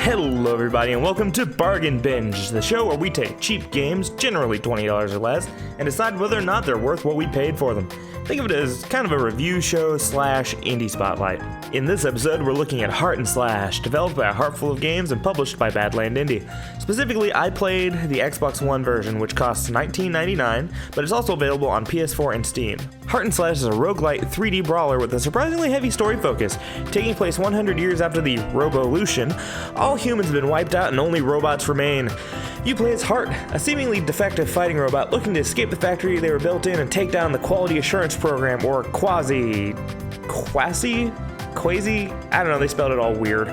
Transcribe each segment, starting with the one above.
Hello everybody and welcome to Bargain Binge, the show where we take cheap games, generally $20 or less, and decide whether or not they're worth what we paid for them. Think of it as kind of a review show slash indie spotlight. In this episode, we're looking at Heart and Slash, developed by a heart full of games and published by Badland Indie. Specifically, I played the Xbox One version, which costs $19.99, but it's also available on PS4 and Steam. Heart and Slash is a roguelite 3D brawler with a surprisingly heavy story focus. Taking place 100 years after the Robo-lution, all humans have been wiped out and only robots remain. You play as Heart, a seemingly defective fighting robot looking to escape the factory they were built in and take down the Quality Assurance Program, or Quasi? I don't know, they spelled it all weird.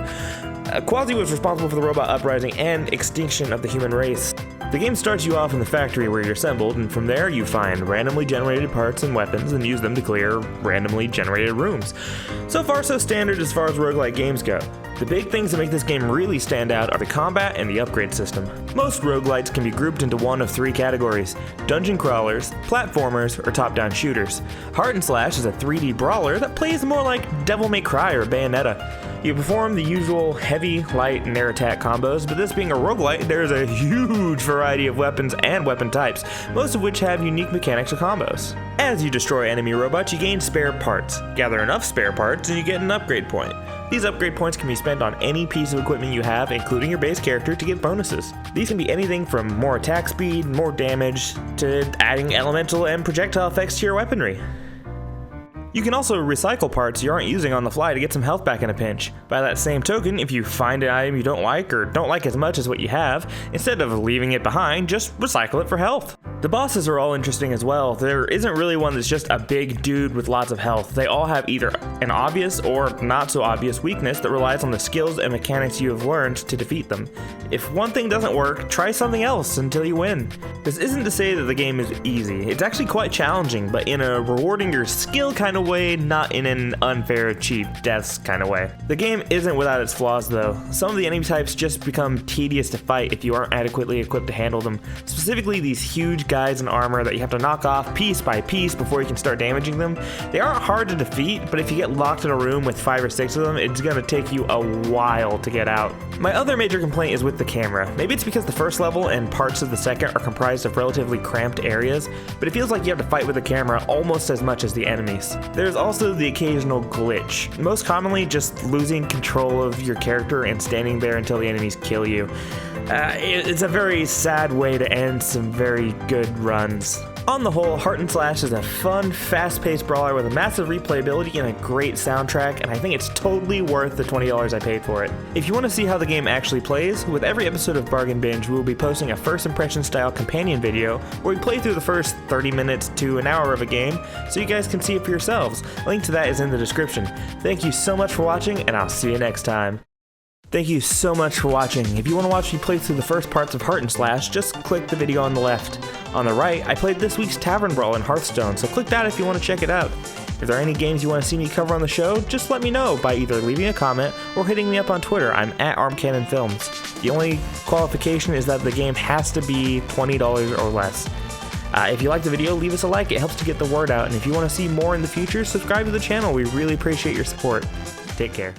Quasi was responsible for the robot uprising and extinction of the human race. The game starts you off in the factory where you're assembled, and from there you find randomly generated parts and weapons and use them to clear randomly generated rooms. So far so standard as far as roguelike games go. The big things that make this game really stand out are the combat and the upgrade system. Most roguelites can be grouped into one of three categories: dungeon crawlers, platformers, or top-down shooters. Heart and Slash is a 3D brawler that plays more like Devil May Cry or Bayonetta. You perform the usual heavy, light, and air attack combos, but this being a roguelite, there is a huge variety of weapons and weapon types, most of which have unique mechanics or combos. As you destroy enemy robots, you gain spare parts. Gather enough spare parts and you get an upgrade point. These upgrade points can be spent on any piece of equipment you have, including your base character, to get bonuses. These can be anything from more attack speed, more damage, to adding elemental and projectile effects to your weaponry. You can also recycle parts you aren't using on the fly to get some health back in a pinch. By that same token, if you find an item you don't like or don't like as much as what you have, instead of leaving it behind, just recycle it for health. The bosses are all interesting as well. There isn't really one that's just a big dude with lots of health. They all have either an obvious or not so obvious weakness that relies on the skills and mechanics you have learned to defeat them. If one thing doesn't work, try something else until you win. This isn't to say that the game is easy. It's actually quite challenging, but in a rewarding your skill kind of way, not in an unfair, cheap deaths kind of way. The game isn't without its flaws though. Some of the enemy types just become tedious to fight if you aren't adequately equipped to handle them. Specifically these huge guys in armor that you have to knock off piece by piece before you can start damaging them. They aren't hard to defeat, but if you get locked in a room with 5 or 6 of them, it's gonna take you a while to get out. My other major complaint is with the camera. Maybe it's because the first level and parts of the second are comprised of relatively cramped areas, but it feels like you have to fight with the camera almost as much as the enemies. There's also the occasional glitch, most commonly just losing control of your character and standing there until the enemies kill you. It's a very sad way to end some very good runs. On the whole, Heart and Slash is a fun, fast-paced brawler with a massive replayability and a great soundtrack, and I think it's totally worth the $20 I paid for it. If you want to see how the game actually plays, with every episode of Bargain Binge, we will be posting a first impression style companion video where we play through the first 30 minutes to an hour of a game, so you guys can see it for yourselves. Link to that is in the description. Thank you so much for watching, and I'll see you next time. Thank you so much for watching. If you want to watch me play through the first parts of Heart and Slash, just click the video on the left. On the right, I played this week's Tavern Brawl in Hearthstone, so click that if you want to check it out. If there are any games you want to see me cover on the show, just let me know by either leaving a comment or hitting me up on Twitter. I'm at Armcannon Films. The only qualification is that the game has to be $20 or less. If you like the video, leave us a like. It helps to get the word out. And if you want to see more in the future, subscribe to the channel. We really appreciate your support. Take care.